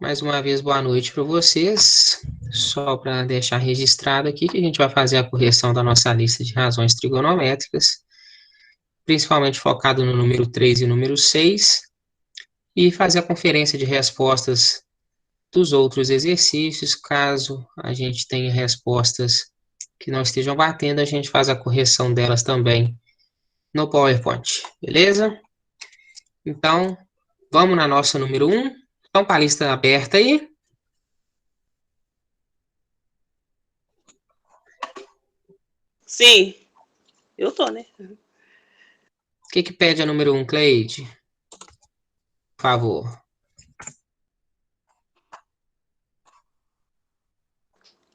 Mais uma vez, boa noite para vocês. Só para deixar registrado aqui que a gente vai fazer a correção da nossa lista de razões trigonométricas, principalmente focado no número 3 e número 6, e fazer a conferência de respostas dos outros exercícios. Caso a gente tenha respostas que não estejam batendo, a gente faz a correção delas também no PowerPoint, beleza? Então, vamos na nossa número 1. Então, para a lista aberta aí. Sim, eu tô, né? O que pede a número 1, Cleide? Por favor.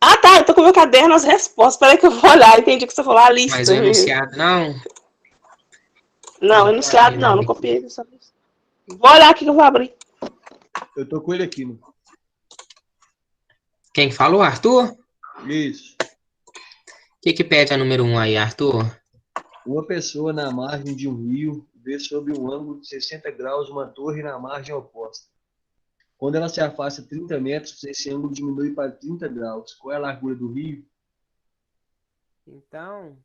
Ah, tá, eu tô com o meu caderno, as respostas. Peraí que eu vou olhar, entendi que você falou a Mas lista. o enunciado não? Não, enunciado não copiei. Vou olhar aqui que eu vou abrir. Eu tô com ele aqui, né? Quem falou, Arthur? Isso. O que pede a número 1 aí, Arthur? Uma pessoa na margem de um rio vê sob um ângulo de 60 graus uma torre na margem oposta. Quando ela se afasta 30 metros, esse ângulo diminui para 30 graus. Qual é a largura do rio? Então,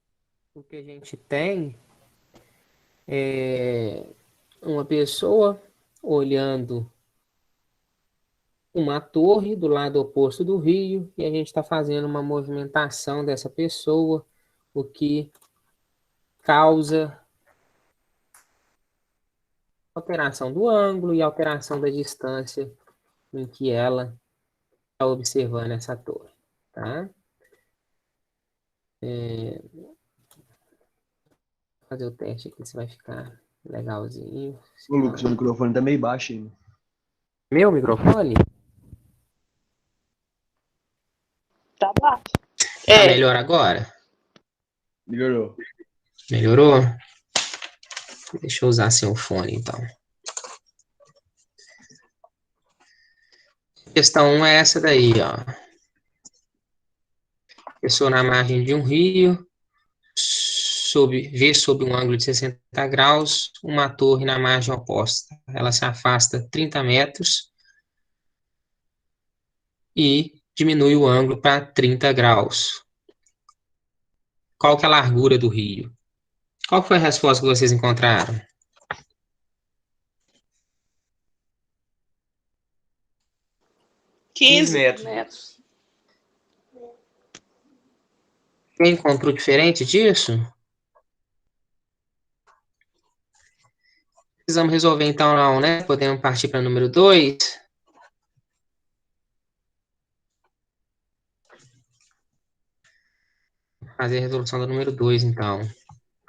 o que a gente tem é uma pessoa olhando uma torre do lado oposto do rio e a gente está fazendo uma movimentação dessa pessoa, o que causa alteração do ângulo e alteração da distância em que ela está observando essa torre, tá? Fazer o teste aqui, se vai ficar legalzinho. Ô, Lucas, o microfone tá meio baixo ainda. Meu microfone? Tá baixo. Tá melhor agora? Melhorou. Melhorou? Deixa eu usar seu fone, então. Questão 1 é essa daí, ó. Pessoa na margem de um rio, vê sob um ângulo de 60 graus uma torre na margem oposta. Ela se afasta 30 metros e diminui o ângulo para 30 graus. Qual que é a largura do rio? Qual foi a resposta que vocês encontraram? Quinze metros. Quem encontrou diferente disso? Precisamos resolver então não, né? Podemos partir para o número 2. Fazer a resolução do número 2, então.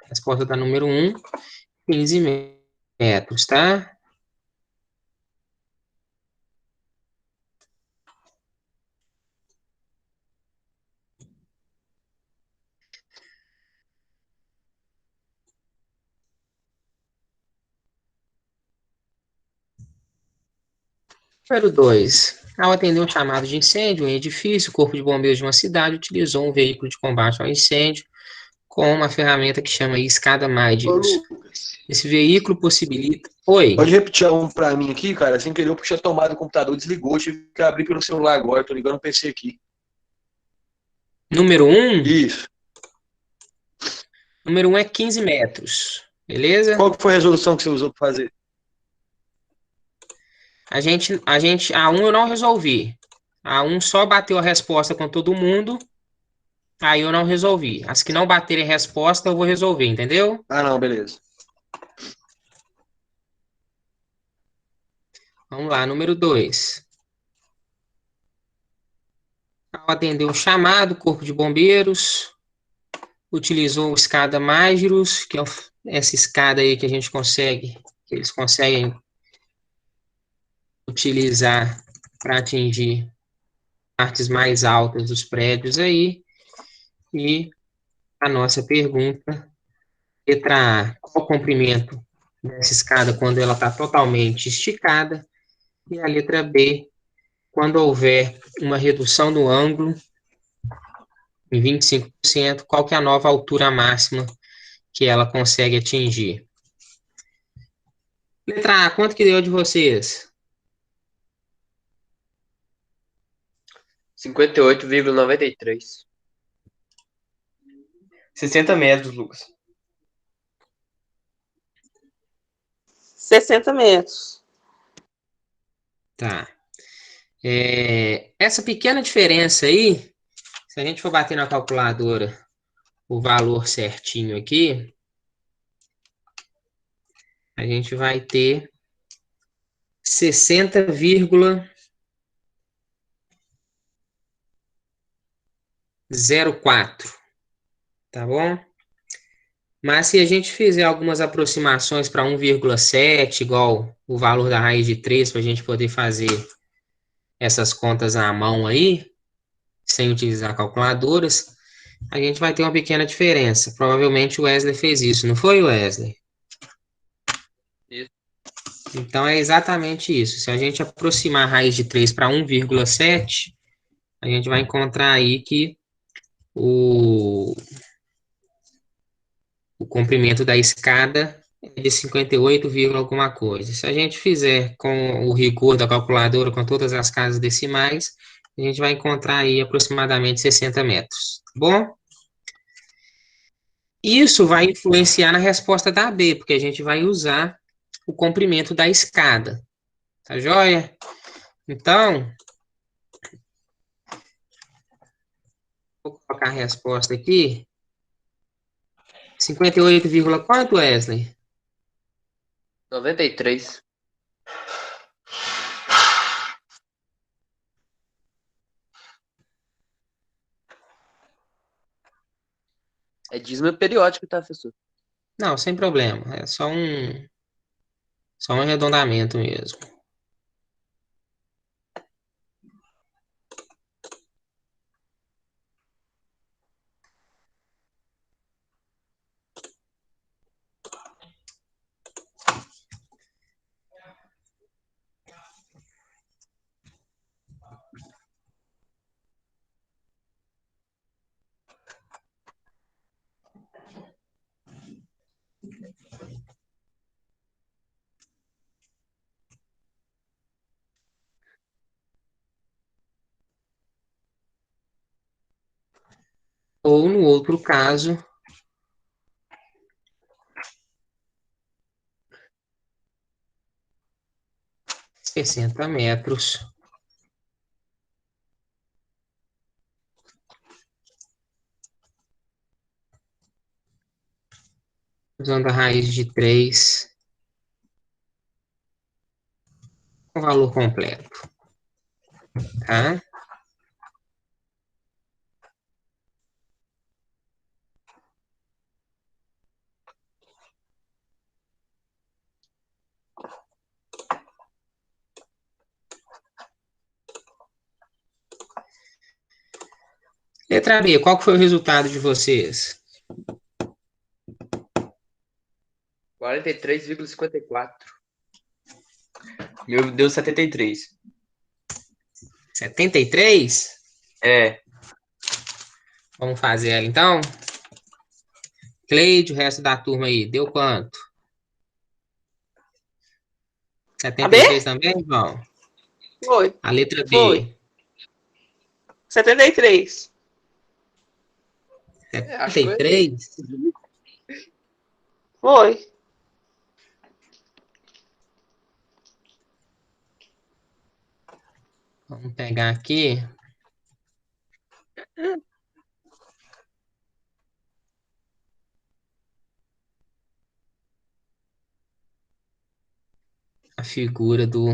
Resposta da número 1, 15 metros, tá? Número 2. Ao atender um chamado de incêndio em edifício, o Corpo de Bombeiros de uma cidade utilizou um veículo de combate ao incêndio com uma ferramenta que chama escada Ô, Maidius. Lucas. Esse veículo possibilita... Oi? Pode repetir um pra mim aqui, cara? Sem querer, eu puxei a tomada do computador, desligou. Tive que abrir pelo celular agora. Tô ligando o PC aqui. Número 1? Isso. Número 1 é 15 metros. Beleza? Qual que foi a resolução que você usou pra fazer? A 1 eu não resolvi. A 1 só bateu a resposta com todo mundo. Aí eu não resolvi. As que não baterem resposta, eu vou resolver, entendeu? Ah, não, beleza. Vamos lá, número 2. Ao atender um chamado, o Corpo de Bombeiros utilizou a escada Magirus, que é essa escada aí que eles conseguem utilizar para atingir partes mais altas dos prédios aí. E a nossa pergunta, letra A, qual o comprimento dessa escada quando ela está totalmente esticada? E a letra B, quando houver uma redução do ângulo em 25%, qual que é a nova altura máxima que ela consegue atingir? Letra A, quanto que deu de vocês? 58,93. 60 metros, Lucas. 60 metros. Tá. Essa pequena diferença aí, se a gente for bater na calculadora o valor certinho aqui, a gente vai ter 60,04, tá bom? Mas se a gente fizer algumas aproximações para 1,7, igual o valor da raiz de 3, para a gente poder fazer essas contas à mão aí, sem utilizar calculadoras, a gente vai ter uma pequena diferença. Provavelmente o Wesley fez isso, não foi, Wesley? Isso. Então é exatamente isso. Se a gente aproximar a raiz de 3 para 1,7, a gente vai encontrar aí que o comprimento da escada é de 58, alguma coisa. Se a gente fizer com o rigor da calculadora, com todas as casas decimais, a gente vai encontrar aí aproximadamente 60 metros, tá bom? Isso vai influenciar na resposta da B, porque a gente vai usar o comprimento da escada, tá joia? Então, vou colocar a resposta aqui. 58, quanto, Wesley? 93. É dízimo periódico, tá, professor? Não, sem problema. É só um arredondamento mesmo. Ou, no outro caso, 60 metros. Usando a raiz de 3, o valor completo, tá? Letra B, qual que foi o resultado de vocês? 43,54. Meu deu 73. 73? É. Vamos fazer ela então? Cleide, o resto da turma aí, deu quanto? A B? 73 também, João? Foi. A letra B. Foi. 73. Acho que eu errei. 73? Foi. Vamos pegar aqui. A figura do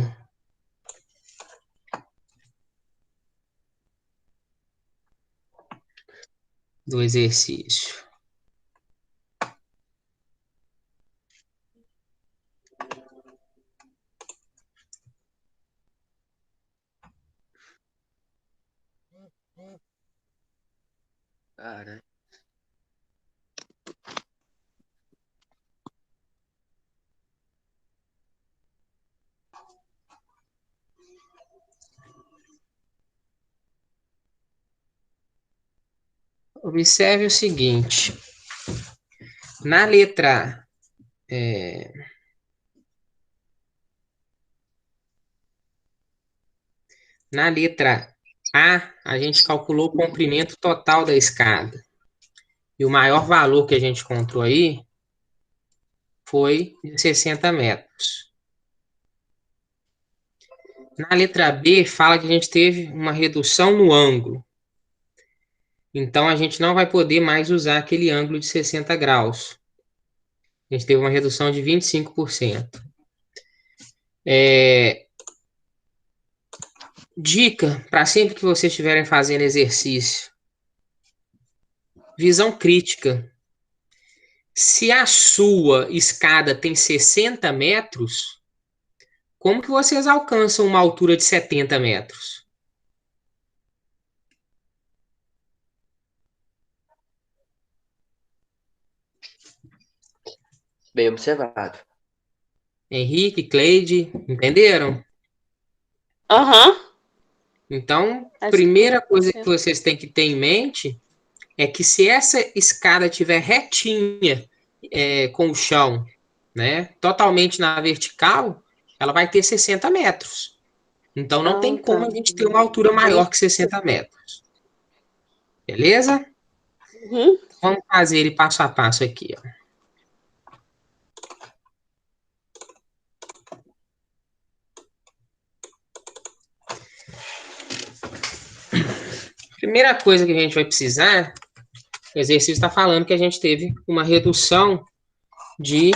exercício. Caralho. Observe o seguinte. Na letra A gente calculou o comprimento total da escada. E o maior valor que a gente encontrou aí foi de 60 metros. Na letra B, fala que a gente teve uma redução no ângulo. Então, a gente não vai poder mais usar aquele ângulo de 60 graus. A gente teve uma redução de 25%. Dica, para sempre que vocês estiverem fazendo exercício. Visão crítica. Se a sua escada tem 60 metros, como que vocês alcançam uma altura de 70 metros? Bem observado. Henrique, Cleide, entenderam? Aham. Então, Acho primeira que coisa que vocês têm que ter em mente é que se essa escada estiver retinha com o chão, né, totalmente na vertical, ela vai ter 60 metros. Então, não tem como a gente ter uma altura maior que 60 metros. Beleza? Uhum. Vamos fazer ele passo a passo aqui, ó. Primeira coisa que a gente vai precisar, o exercício está falando que a gente teve uma redução de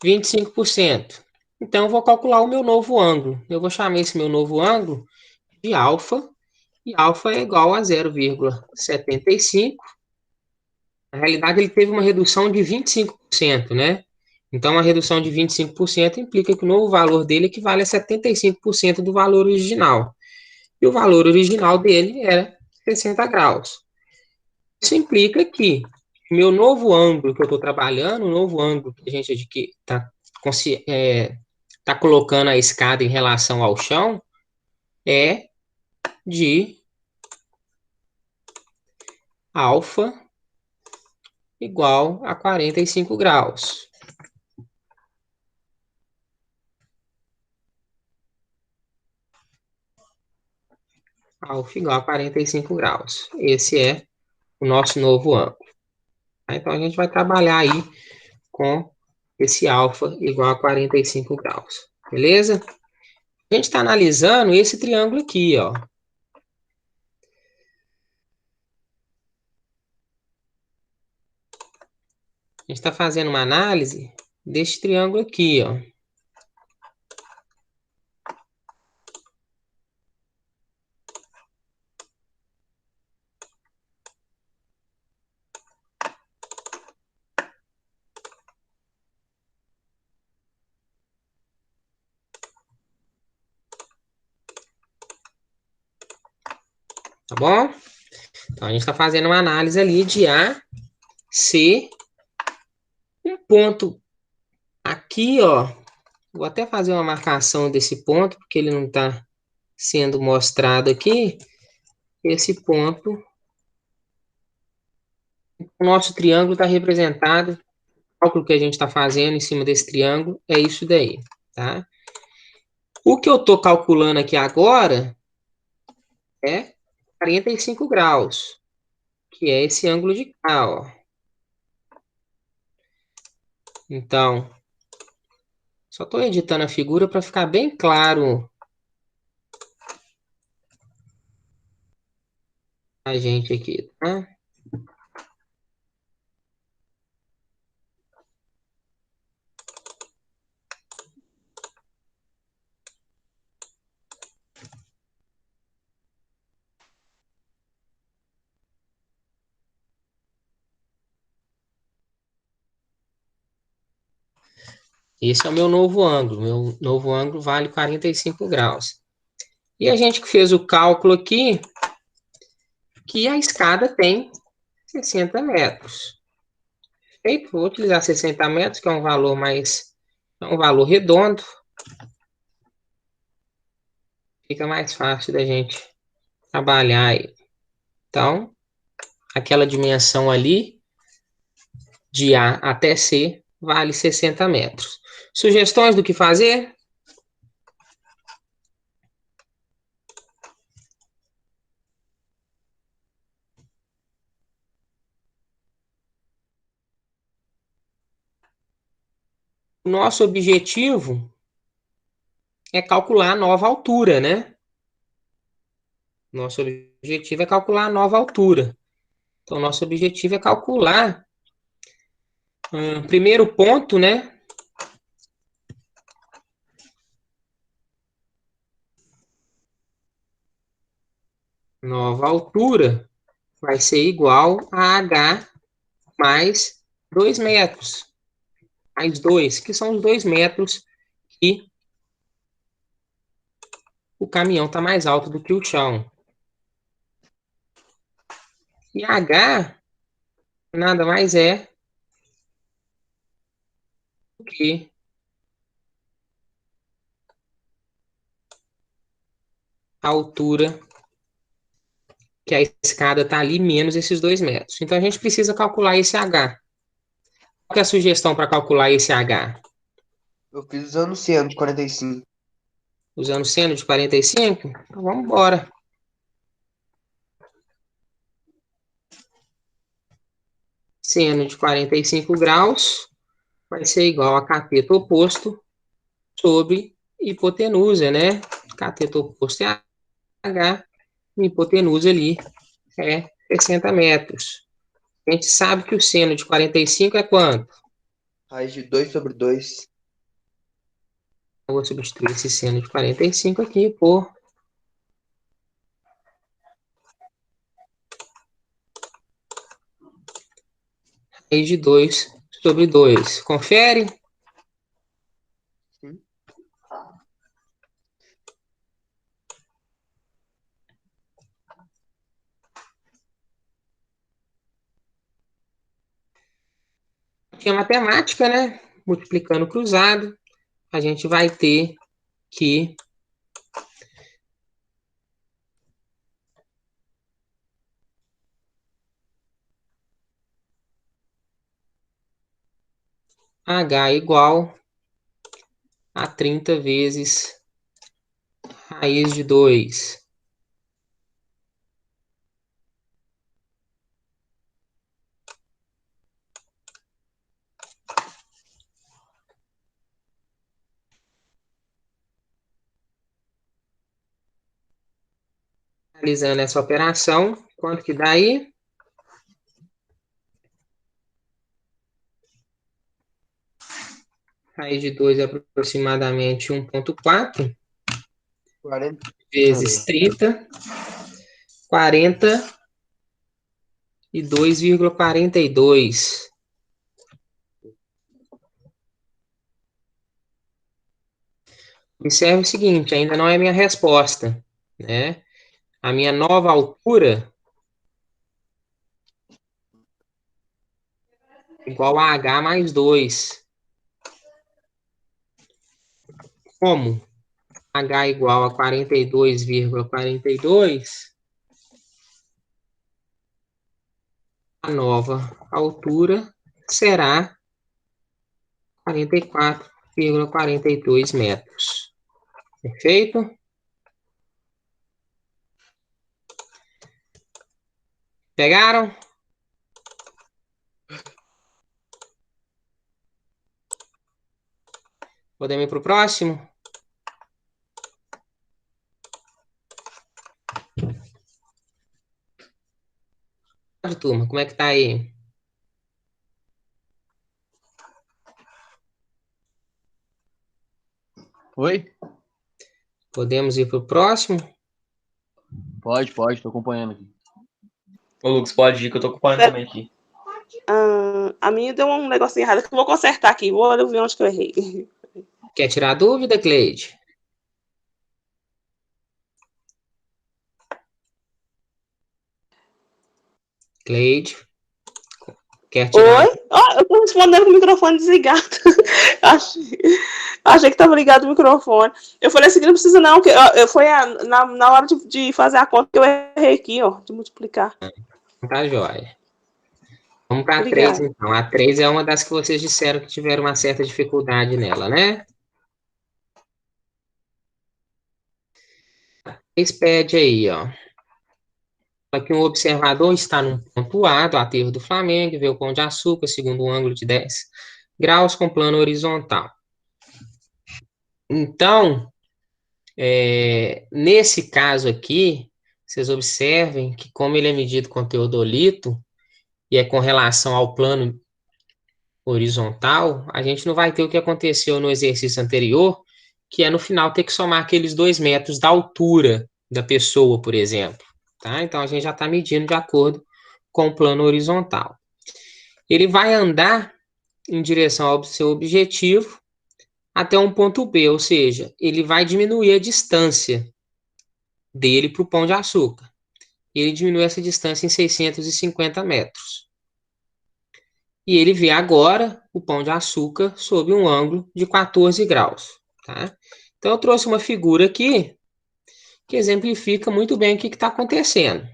25%. Então, eu vou calcular o meu novo ângulo. Eu vou chamar esse meu novo ângulo de alfa, e alfa é igual a 0,75. Na realidade, ele teve uma redução de 25%, né? Então, uma redução de 25% implica que o novo valor dele equivale a 75% do valor original. E o valor original dele era 60 graus. Isso implica que o meu novo ângulo que eu estou trabalhando, o novo ângulo que a gente está colocando a escada em relação ao chão, é de alfa igual a 45 graus. Alfa igual a 45 graus. Esse é o nosso novo ângulo. Então, a gente vai trabalhar aí com esse alfa igual a 45 graus. Beleza? A gente está analisando esse triângulo aqui, ó. A gente está fazendo uma análise deste triângulo aqui, ó. Tá bom? Então, a gente está fazendo uma análise ali de A, C, um ponto aqui, ó. Vou até fazer uma marcação desse ponto, porque ele não está sendo mostrado aqui. Esse ponto, o nosso triângulo está representado, o cálculo que a gente está fazendo em cima desse triângulo é isso daí, tá? O que eu estou calculando aqui agora é 45 graus, que é esse ângulo de cá, ó. Então, só estou editando a figura para ficar bem claro a gente aqui, tá? Esse é o meu novo ângulo. Meu novo ângulo vale 45 graus. E a gente fez o cálculo aqui que a escada tem 60 metros. Perfeito? Vou utilizar 60 metros, que é um valor redondo. Fica mais fácil da gente trabalhar aí. Então, aquela dimensão ali, de A até C, vale 60 metros. Sugestões do que fazer? O nosso objetivo é calcular a nova altura, né? Nosso objetivo é calcular a nova altura. Então, nosso objetivo é calcular primeiro ponto, né? Nova altura vai ser igual a H mais 2 metros. Mais 2, que são os 2 metros que o caminhão está mais alto do que o chão. E H nada mais é do que a altura que a escada está ali, menos esses 2 metros. Então, a gente precisa calcular esse H. Qual que é a sugestão para calcular esse H? Eu fiz usando o seno de 45. Usando seno de 45? Então, vamos embora. Seno de 45 graus vai ser igual a cateto oposto sobre hipotenusa, né? Cateto oposto é H, hipotenusa ali é 60 metros. A gente sabe que o seno de 45 é quanto? Raiz de 2 sobre 2. Eu vou substituir esse seno de 45 aqui por raiz de 2 sobre 2. Confere? Sim. Aqui é matemática, né? Multiplicando cruzado, a gente vai ter que H igual a 30 vezes raiz de 2. Realizando essa operação, quanto que dá aí? Raiz de 2 é aproximadamente 1,4 40. vezes 30, 42,42. Observe o seguinte, ainda não é minha resposta, né? A minha nova altura é igual a H mais 2. Como H igual a 42,42, a nova altura será 44,42 metros. Perfeito? Pegaram? Podemos ir para o próximo? Turma, como é que tá aí? Oi? Podemos ir para o próximo? Pode, tô acompanhando aqui. Ô, Lucas, pode ir, que eu tô ocupando também aqui. A minha deu um negocinho errado que eu vou consertar aqui. Vou ver onde que eu errei. Quer tirar dúvida, Cleide? Cleide? Quer tirar? Oi? Eu tô respondendo com o microfone desligado. Achei que tava ligado o microfone. Eu falei assim que não precisa não, que foi na hora de fazer a conta que eu errei aqui, ó, de multiplicar. Tá joia. Vamos para a 3, Obrigada. então. A 3 é uma das que vocês disseram que tiveram uma certa dificuldade nela, né? Vocês pedem aí, ó. Aqui um observador está num ponto A do aterro do Flamengo, vê o Pão de Açúcar, segundo um ângulo de 10 graus com plano horizontal. Então, nesse caso aqui, vocês observem que como ele é medido com teodolito, e é com relação ao plano horizontal, a gente não vai ter o que aconteceu no exercício anterior, que é no final ter que somar aqueles 2 metros da altura da pessoa, por exemplo. Tá? Então, a gente já está medindo de acordo com o plano horizontal. Ele vai andar em direção ao seu objetivo até um ponto B, ou seja, ele vai diminuir a distância dele para o Pão de Açúcar. Ele diminui essa distância em 650 metros. E ele vê agora o Pão de Açúcar sob um ângulo de 14 graus. Tá? Então, eu trouxe uma figura aqui que exemplifica muito bem o que está acontecendo.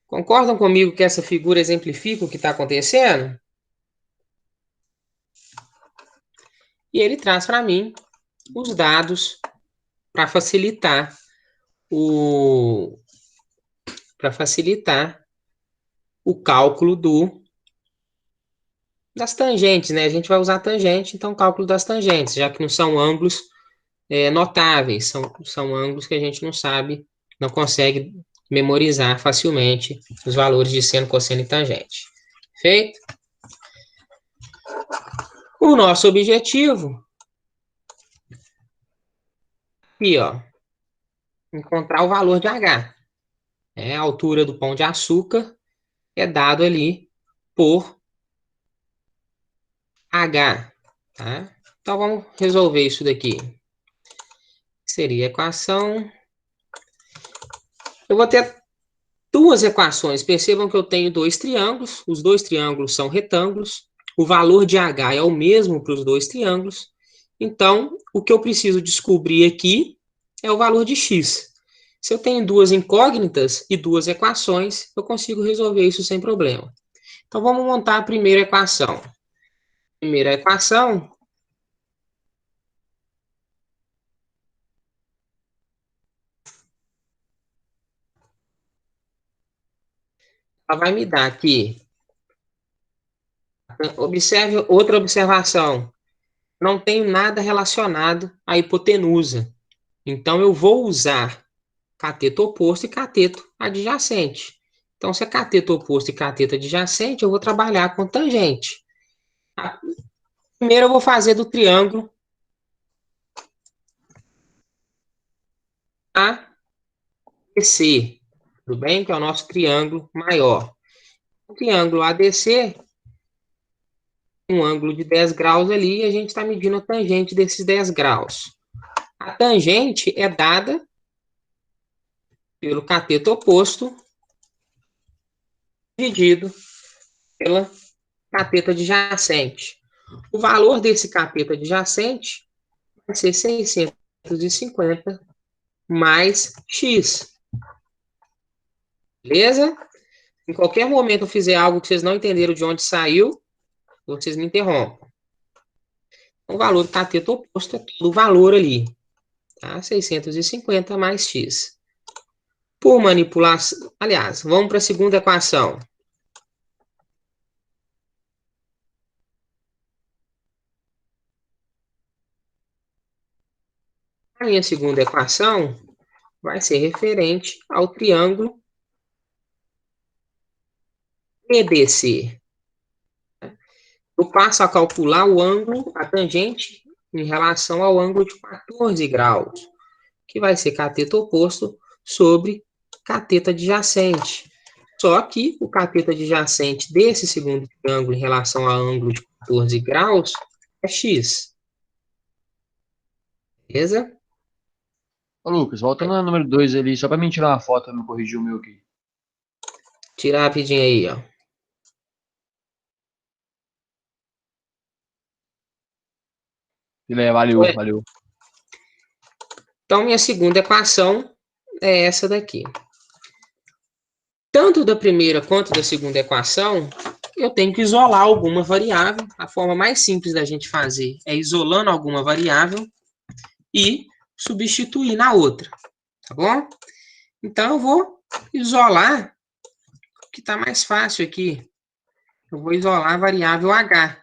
Concordam comigo que essa figura exemplifica o que está acontecendo? E ele traz para mim os dados para facilitar o cálculo das tangentes, né? A gente vai usar tangente, então cálculo das tangentes, já que não são ângulos notáveis, são ângulos que a gente não sabe, não consegue memorizar facilmente os valores de seno, cosseno e tangente. Feito? O nosso objetivo aqui, ó, encontrar o valor de H. A altura do Pão de Açúcar é dado ali por H, tá? Então, vamos resolver isso daqui. Seria a equação... Eu vou ter duas equações. Percebam que eu tenho 2 triângulos. Os 2 triângulos são retângulos. O valor de H é o mesmo para os 2 triângulos. Então, o que eu preciso descobrir aqui é o valor de x. Se eu tenho 2 incógnitas e 2 equações, eu consigo resolver isso sem problema. Então, vamos montar a primeira equação. Primeira equação... ela vai me dar aqui. Observe outra observação. Não tenho nada relacionado à hipotenusa. Então, eu vou usar cateto oposto e cateto adjacente. Então, se é cateto oposto e cateto adjacente, eu vou trabalhar com tangente. Primeiro, eu vou fazer do triângulo ADC, tudo bem? Que é o nosso triângulo maior. O triângulo ADC, um ângulo de 10 graus ali, e a gente está medindo a tangente desses 10 graus. A tangente é dada pelo cateto oposto dividido pela cateto adjacente. O valor desse cateto adjacente vai ser 650 mais x. Beleza? Em qualquer momento eu fizer algo que vocês não entenderam de onde saiu, vocês me interrompam. O valor do cateto oposto é todo o valor ali. Tá? 650 mais x. Por manipulação... Aliás, vamos para a segunda equação. A minha segunda equação vai ser referente ao triângulo EDC. Eu passo a calcular o ângulo, a tangente, em relação ao ângulo de 14 graus, que vai ser cateto oposto sobre cateto adjacente. Só que o cateto adjacente desse segundo triângulo em relação ao ângulo de 14 graus é x. Beleza? Ô, Lucas, volta no número 2 ali, só pra mim tirar uma foto pra me corrigir o meu aqui. Tirar rapidinho aí, ó. Valeu, valeu. Então, minha segunda equação é essa daqui. Tanto da primeira quanto da segunda equação, eu tenho que isolar alguma variável. A forma mais simples da gente fazer é isolando alguma variável e substituir na outra, tá bom? Então, eu vou isolar o que está mais fácil aqui. Eu vou isolar a variável h.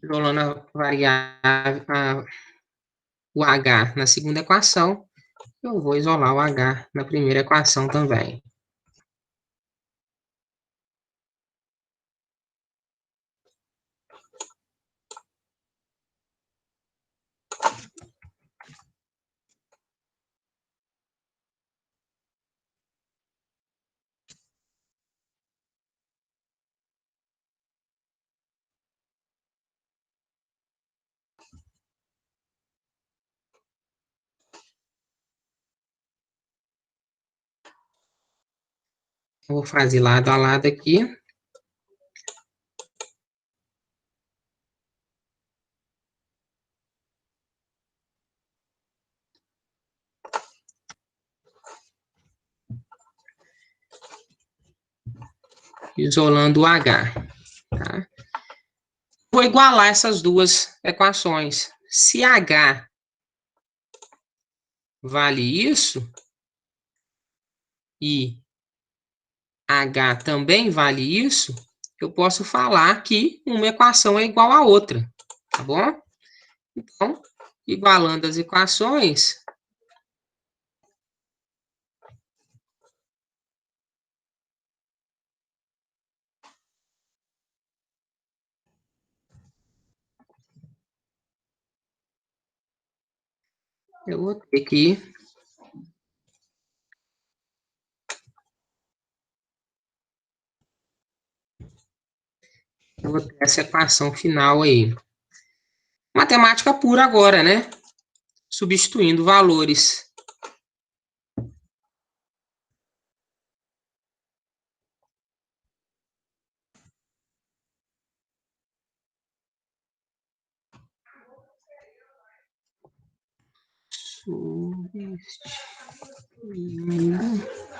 Isolando a variável, o H na segunda equação, eu vou isolar o H na primeira equação também. Eu vou fazer lado a lado aqui. Isolando o H. Tá? Vou igualar essas duas equações. Se H vale isso, e H também vale isso, eu posso falar que uma equação é igual à outra, tá bom? Então, igualando as equações, eu vou ter que ter essa equação final aí. Matemática pura agora, né? Substituindo valores. Substituindo.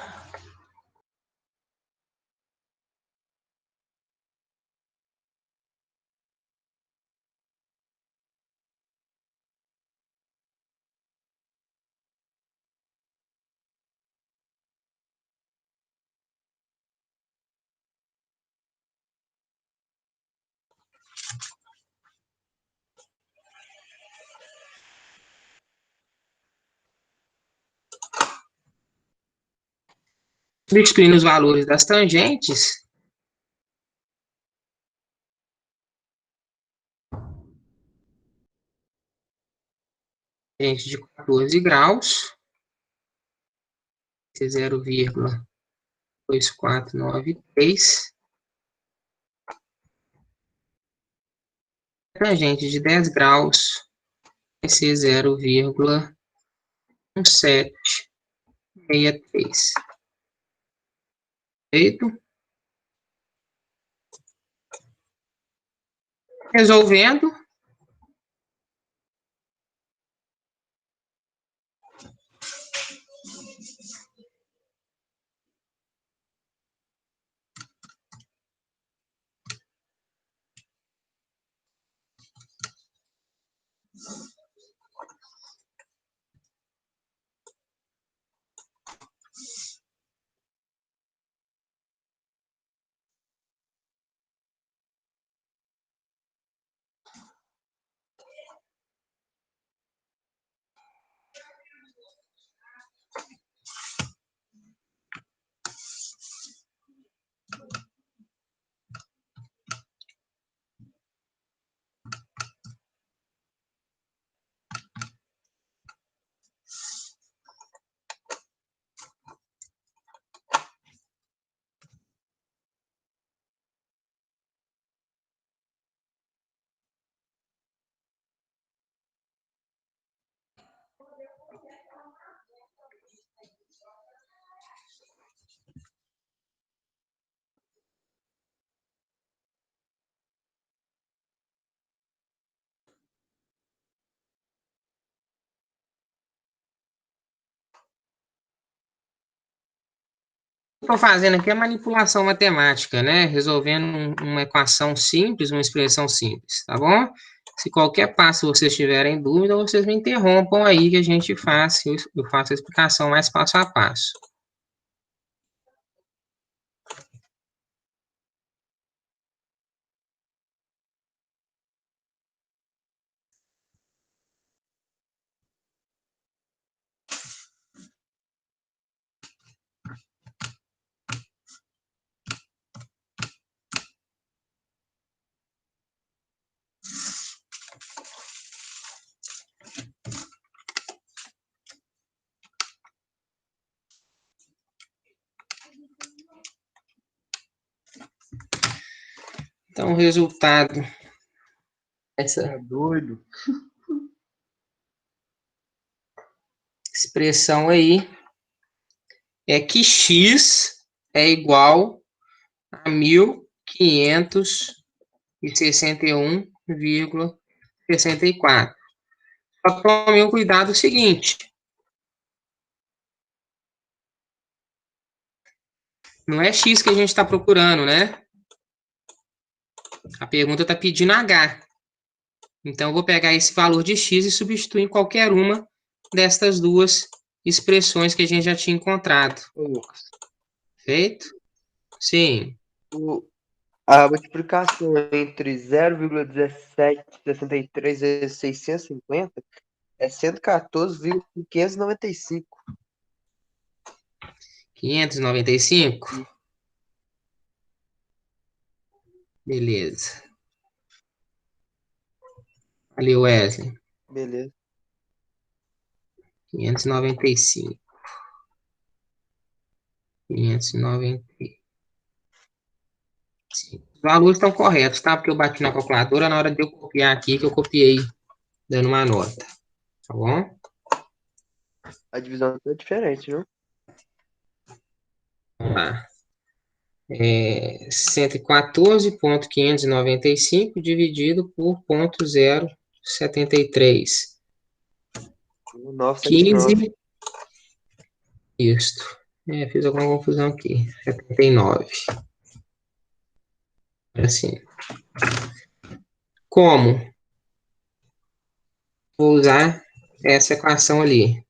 Substituindo os valores das tangentes, tangente de 14 graus, 0,2493. Tangente de 10 graus vai ser 0,1763. Feito. Resolvendo. Estou fazendo aqui a manipulação matemática, né? Resolvendo uma equação simples, uma expressão simples, tá bom? Se qualquer passo vocês tiverem dúvida, vocês me interrompam aí que a gente faz, eu faço a explicação mais passo a passo. Então, o resultado dessa Tá doido. expressão aí é que x é igual a 1.561,64. Só tome o cuidado seguinte. Não é x que a gente está procurando, né? A pergunta está pedindo h. Então, eu vou pegar esse valor de x e substituir em qualquer uma destas duas expressões que a gente já tinha encontrado. Ô, Lucas, Feito? Sim. a multiplicação entre 0,1763 vezes 650 é 114,595. 595? Beleza. Ali, Wesley. Beleza. 595. 595. Os valores estão corretos, tá? Porque eu bati na calculadora na hora de eu copiar aqui, que eu copiei dando uma nota. Tá bom? A divisão é diferente, viu? Vamos lá. 114,595 dividido por 0,073. 979. 15. Isto. Fiz alguma confusão aqui. 79. Assim. Como? Vou usar essa equação ali.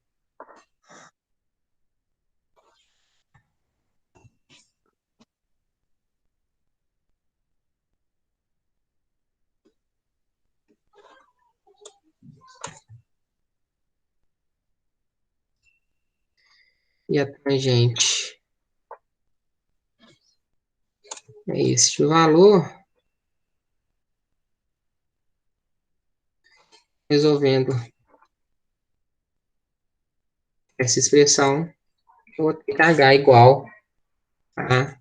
E a tangente é este valor. Resolvendo essa expressão, eu vou ter que h igual a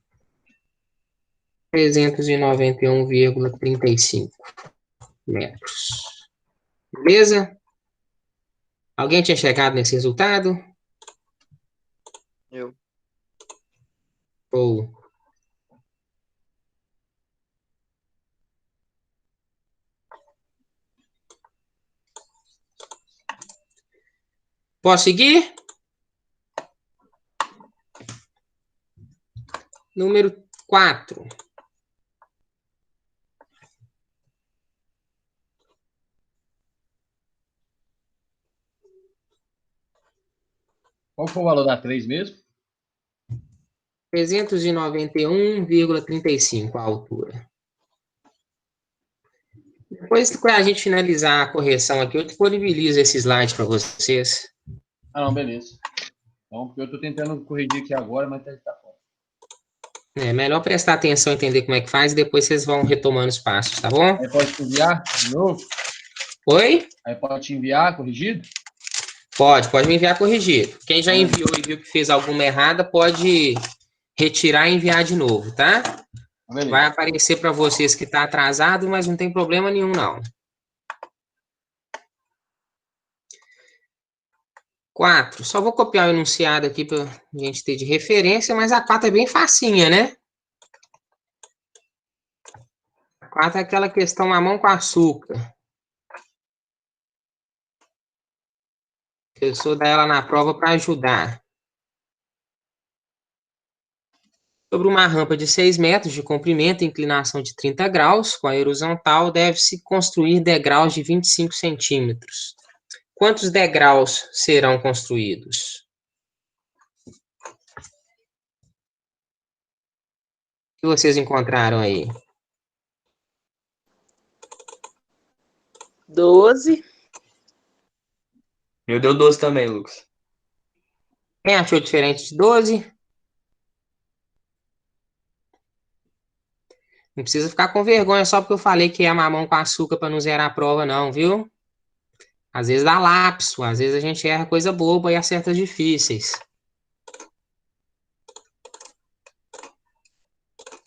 391,35 metros. Beleza? Alguém tinha chegado nesse resultado? Eu. Ou posso seguir? Número 4. Qual foi o valor da 3 mesmo? 391,35 a altura. Depois que a gente finalizar a correção aqui, eu disponibilizo esse slide para vocês. Ah, não, beleza. Então, porque eu estou tentando corrigir aqui agora, mas tá bom. É melhor prestar atenção e entender como é que faz, e depois vocês vão retomando os passos, tá bom? Aí pode te enviar de novo? Oi? Aí pode te enviar corrigido? Pode me enviar corrigido. Quem já enviou e viu que fez alguma errada, pode retirar e enviar de novo, tá? Beleza. Vai aparecer para vocês que está atrasado, mas não tem problema nenhum, não. 4. Só vou copiar o enunciado aqui para a gente ter de referência, mas a 4 é bem facinha, né? A 4 é aquela questão mamão com açúcar. A professor dá ela na prova para ajudar. Sobre uma rampa de 6 metros de comprimento e inclinação de 30 graus, com a horizontal, deve-se construir degraus de 25 centímetros. Quantos degraus serão construídos? O que vocês encontraram aí? 12. Meu deu 12 também, Lucas. Quem achou diferente de 12? Não precisa ficar com vergonha só porque eu falei que é mamão com açúcar para não zerar a prova, não, viu? Às vezes dá lapso, às vezes a gente erra coisa boba e acerta difíceis.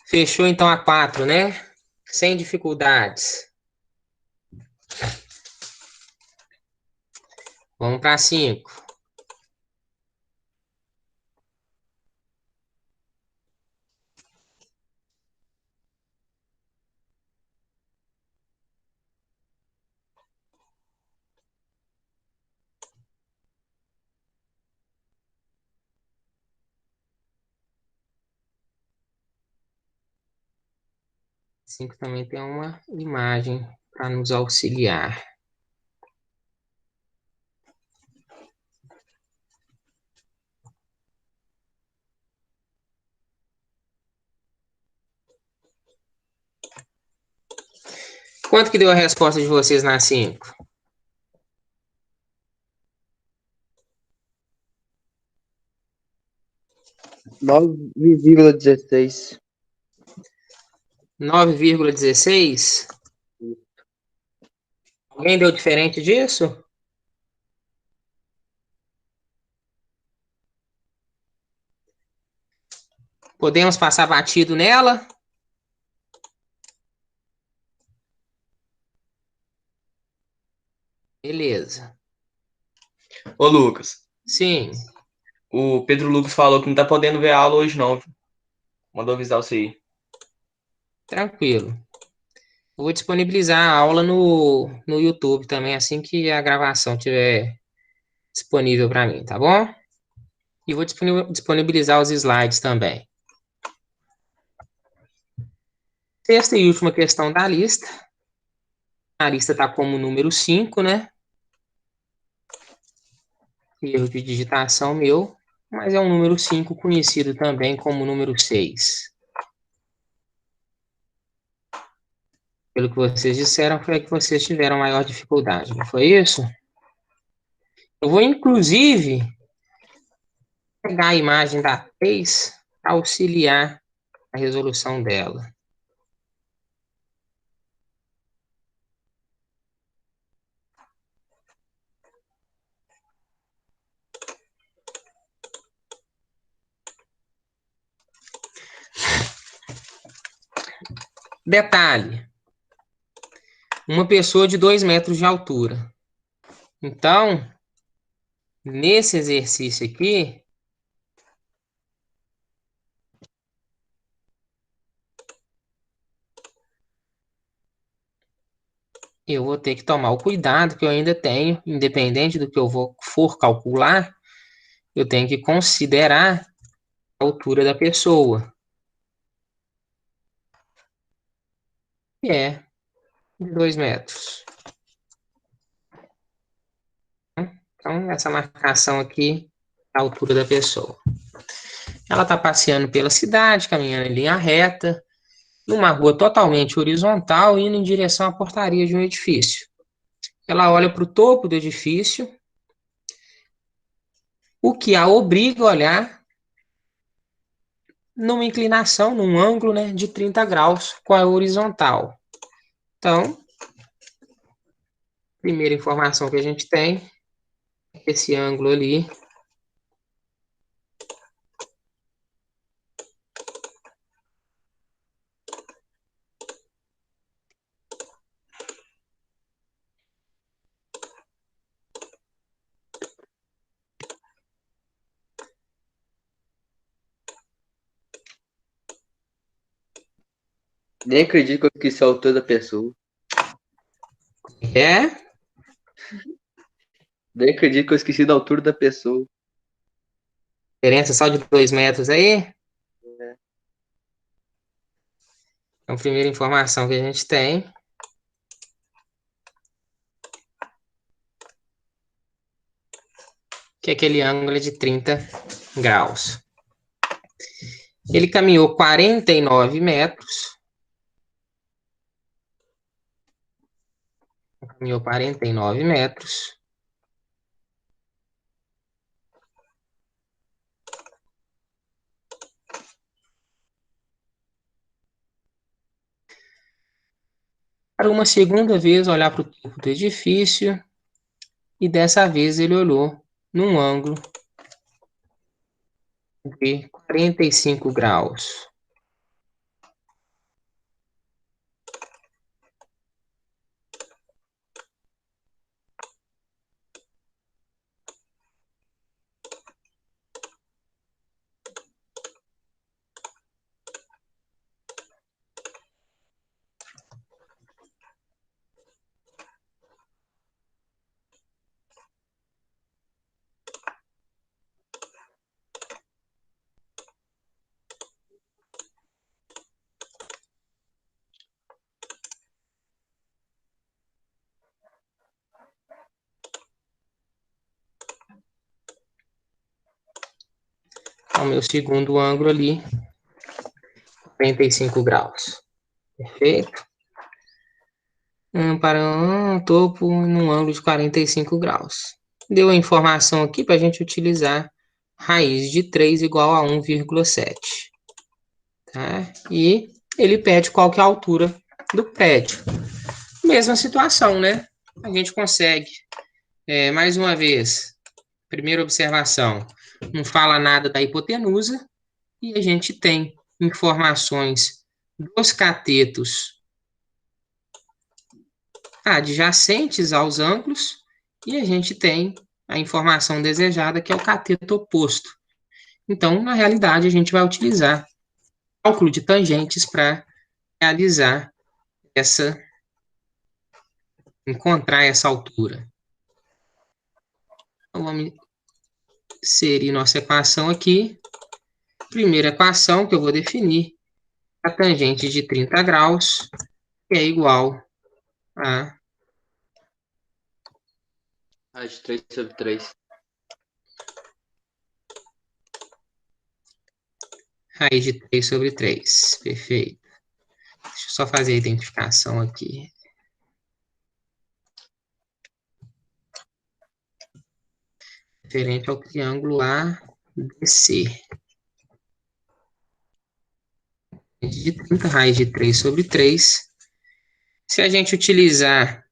Fechou então a 4, né? sem dificuldades. Vamos para 5. Cinco também tem uma imagem para nos auxiliar. Quanto que deu a resposta de vocês na 5? 9,16. 9,16? Alguém deu diferente disso? Podemos passar batido nela? Beleza. Ô, Lucas, Sim, o Pedro Lucas falou que não tá podendo ver a aula hoje, não. Mandou avisar você aí. tranquilo. Eu vou disponibilizar a aula no YouTube também, assim que a gravação estiver disponível para mim, tá bom? E vou disponibilizar os slides também. Sexta e última questão da lista. A lista está como número 5, né? Erro de digitação meu, mas é um número 5 conhecido também como número 6. Pelo que vocês disseram, foi a que vocês tiveram maior dificuldade, não foi isso? Eu vou, inclusive, pegar a imagem da 3 para auxiliar a resolução dela. Detalhe, uma pessoa de 2 metros de altura. Então, nesse exercício aqui, eu vou ter que tomar o cuidado que eu ainda tenho, independente do que eu for calcular, eu tenho que considerar a altura da pessoa, que é de 2 metros. Então, essa marcação aqui é a altura da pessoa. Ela está passeando pela cidade, caminhando em linha reta, numa rua totalmente horizontal, indo em direção à portaria de um edifício. Ela olha para o topo do edifício, o que a obriga a olhar numa inclinação, num ângulo, né, de 30 graus com a horizontal. Então, primeira informação que a gente tem é que esse ângulo ali Nem acredito que eu esqueci a altura da pessoa. é Nem acredito que eu esqueci da altura da pessoa. diferença só de 2 metros aí. Então, primeira informação que a gente tem que aquele ângulo é de 30 graus. Ele caminhou 49 metros. Caminhou 49 metros. Para uma segunda vez olhar para o topo do edifício. E dessa vez ele olhou num ângulo de 45 graus. o meu segundo ângulo ali, 45 graus. Perfeito? Para um topo num ângulo de 45 graus. Deu a informação aqui para a gente utilizar raiz de 3 igual a 1,7. Tá? E ele pede qual que é a altura do prédio. Mesma situação, né? A gente consegue, mais uma vez, primeira observação, não fala nada da hipotenusa, e a gente tem informações dos catetos adjacentes aos ângulos, e a gente tem a informação desejada, que é o cateto oposto. Então, na realidade, a gente vai utilizar cálculo de tangentes para realizar encontrar essa altura. Então, vamos inserir nossa equação aqui. Primeira equação que eu vou definir, a tangente de 30 graus, que é igual a Raiz de 3 sobre 3. raiz de 3 sobre 3. Perfeito. Deixa eu só fazer a identificação aqui. Referente ao triângulo ABC. De 30, raiz de 3 sobre 3. Se a gente utilizar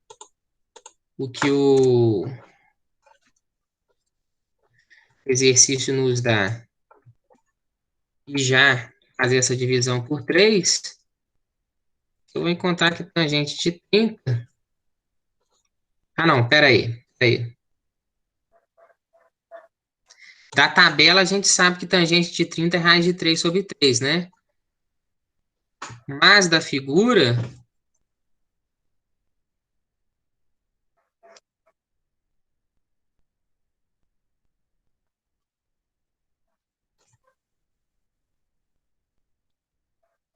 o que o exercício nos dá e já fazer essa divisão por 3, eu vou encontrar que a tangente de 30... Ah, não, peraí. Da tabela, a gente sabe que tangente de 30 é raiz de 3 sobre 3, né? Mas da figura...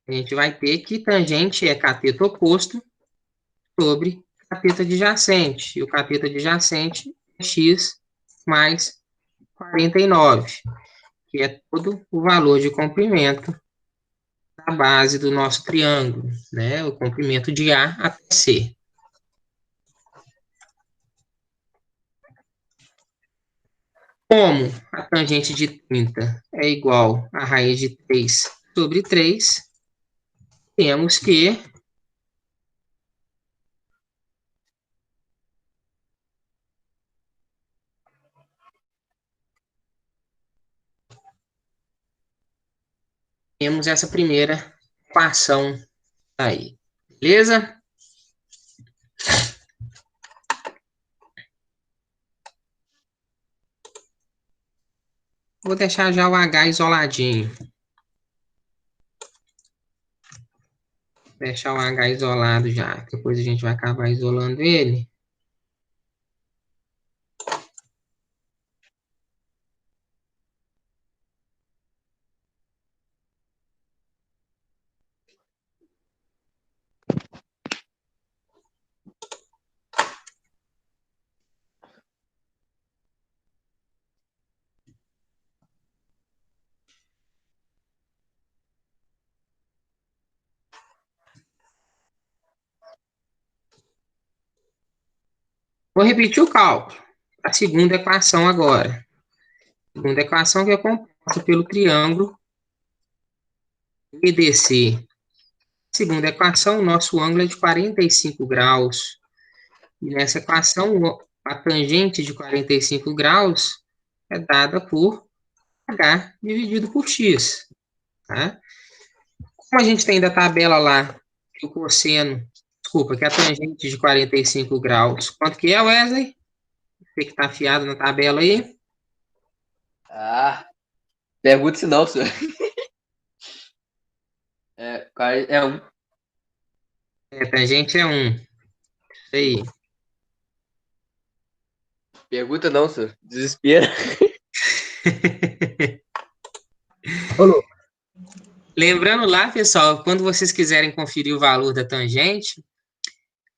a gente vai ter que tangente é cateto oposto sobre cateto adjacente. E o cateto adjacente é x mais 49, que é todo o valor de comprimento da base do nosso triângulo, né? O comprimento de A até C. Como a tangente de 30 é igual a raiz de 3 sobre 3, temos que temos essa primeira equação aí. Beleza? Vou deixar já o H isoladinho. Deixar o H isolado já. Depois a gente vai acabar isolando ele. Vou repetir o cálculo. A segunda equação agora. A segunda equação que é composta pelo triângulo EDC. Segunda equação, o nosso ângulo é de 45 graus. E nessa equação, a tangente de 45 graus é dada por H dividido por X. Tá? Como a gente tem da tabela lá, que o cosseno, desculpa, que a tangente de 45 graus, quanto que é, Wesley? Você que está afiado na tabela aí? Pergunte se não, senhor. É 1. Tangente é 1. Isso aí. Pergunta não, senhor. Desespero. Lembrando lá, pessoal, quando vocês quiserem conferir o valor da tangente,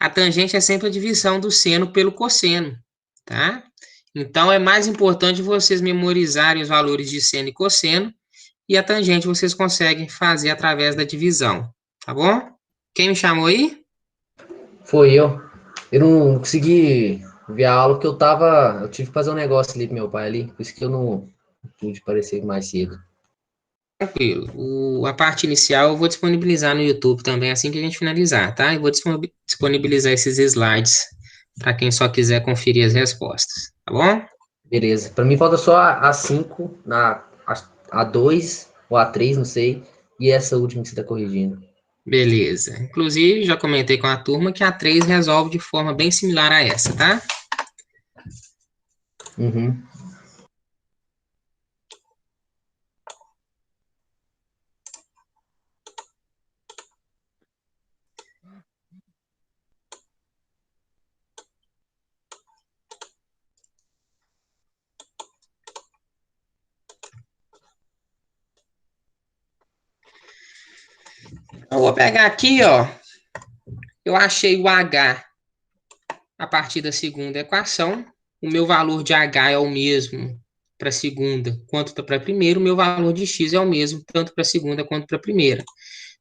a tangente é sempre a divisão do seno pelo cosseno, tá? Então, é mais importante vocês memorizarem os valores de seno e cosseno e a tangente vocês conseguem fazer através da divisão, tá bom? Quem me chamou aí? Foi eu. Eu não consegui ver a aula porque eu tive que fazer um negócio ali com meu pai ali, por isso que eu não pude aparecer mais cedo. Tranquilo. A parte inicial eu vou disponibilizar no YouTube também assim que a gente finalizar, tá? Eu vou disponibilizar esses slides para quem só quiser conferir as respostas, tá bom? Beleza. Pra mim falta só a 5, a 2 ou a 3, não sei, e essa última que você tá corrigindo. Beleza. Inclusive, já comentei com a turma que a 3 resolve de forma bem similar a essa, tá? Uhum. Eu vou pegar aqui, ó. Eu achei o H a partir da segunda equação. O meu valor de H é o mesmo para a segunda quanto para a primeira. O meu valor de X é o mesmo tanto para a segunda quanto para a primeira.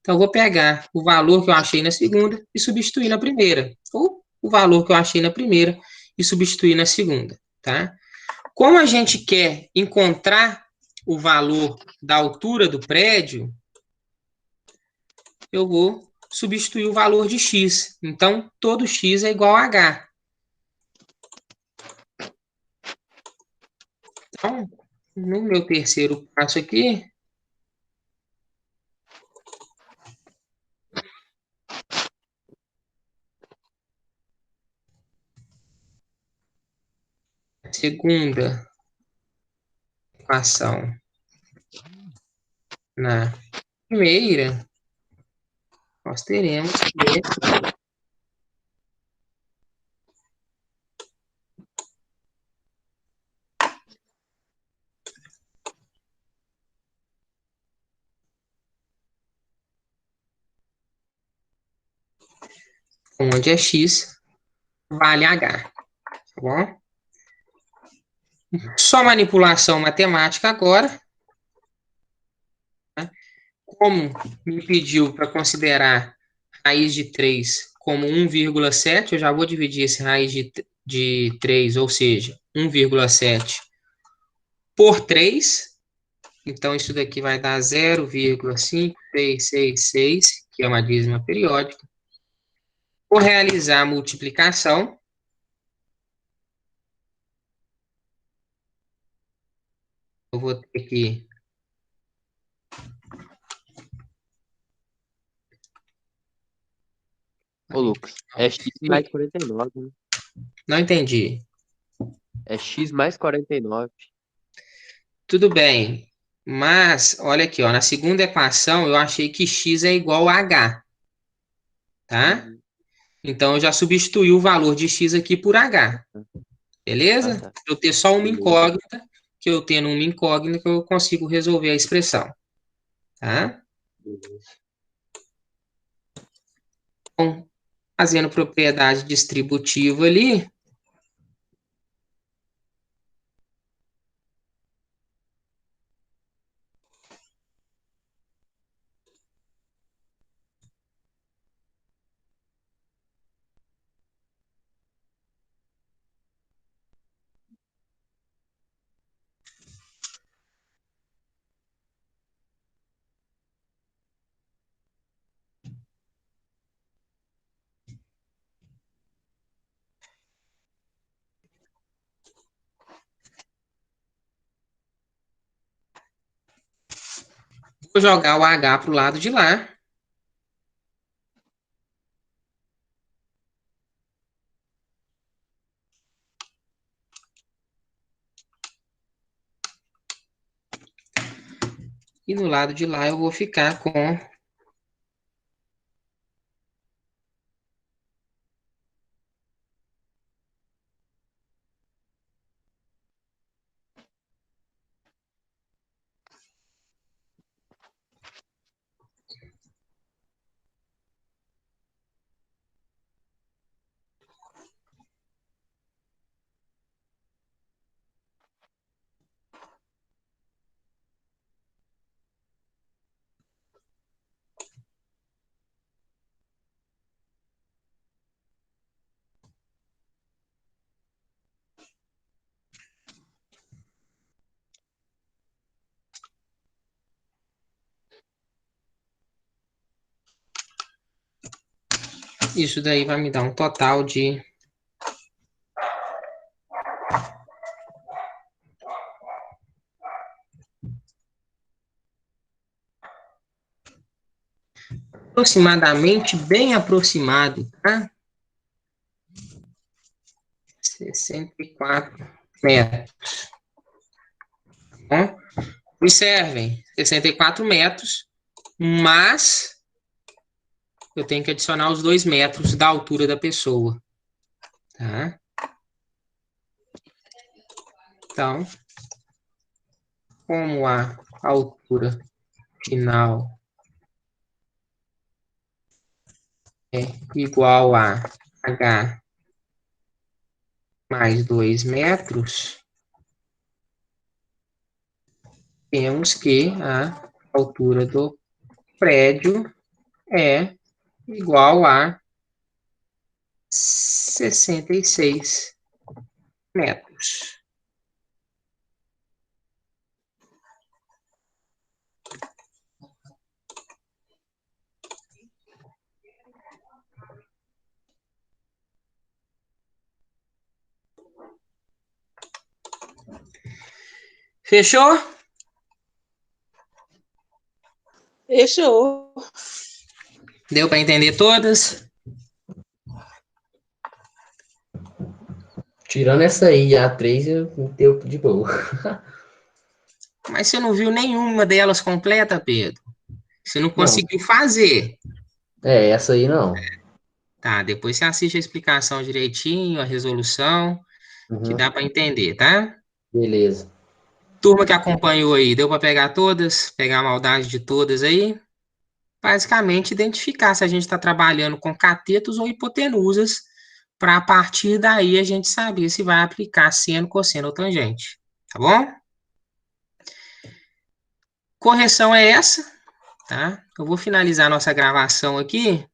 Então, eu vou pegar o valor que eu achei na segunda e substituir na primeira. Ou o valor que eu achei na primeira e substituir na segunda, tá? Como a gente quer encontrar o valor da altura do prédio, eu vou substituir o valor de x. Então, todo x é igual a h. Então, no meu terceiro passo aqui, segunda equação na primeira, nós teremos que onde é x vale h, tá bom? Só manipulação matemática agora. Né? Como me pediu para considerar raiz de 3 como 1,7, eu já vou dividir esse raiz de 3, ou seja, 1,7 por 3. Então, isso daqui vai dar 0,5666, que é uma dízima periódica. Vou realizar a multiplicação. Eu vou ter que... Ô, Lucas, é x mais 49, né? Não entendi. É x mais 49. Tudo bem. Mas, olha aqui, ó, na segunda equação, eu achei que x é igual a h, tá? Uhum. Então, eu já substituí o valor de x aqui por h, Ah, beleza? tá. Eu ter só uma Beleza. incógnita, que eu tendo uma incógnita, eu consigo resolver a expressão, tá? Beleza. Então, fazendo propriedade distributiva ali, vou jogar o h para o lado de lá. E no lado de lá eu vou ficar com Isso daí vai me dar um total de aproximadamente, bem aproximado, tá? 64 metros. Tá bom? Observem, 64 metros, mas eu tenho que adicionar os 2 metros da altura da pessoa. Tá? Então, como a altura final é igual a H mais 2 metros, temos que a altura do prédio é igual a 66 metros. Fechou? Fechou. Deu para entender todas? Tirando essa aí, a 3, eu deu de boa. Mas você não viu nenhuma delas completa, Pedro? Você não Não. conseguiu fazer. Essa aí não. Tá, depois você assiste a explicação direitinho, a resolução, que Uhum. dá para entender, tá? Beleza. Turma que acompanhou aí, deu para pegar todas? Pegar a maldade de todas aí? Basicamente, identificar se a gente está trabalhando com catetos ou hipotenusas, para a partir daí a gente saber se vai aplicar seno, cosseno ou tangente. Tá bom? Correção é essa, tá? Eu vou finalizar nossa gravação aqui.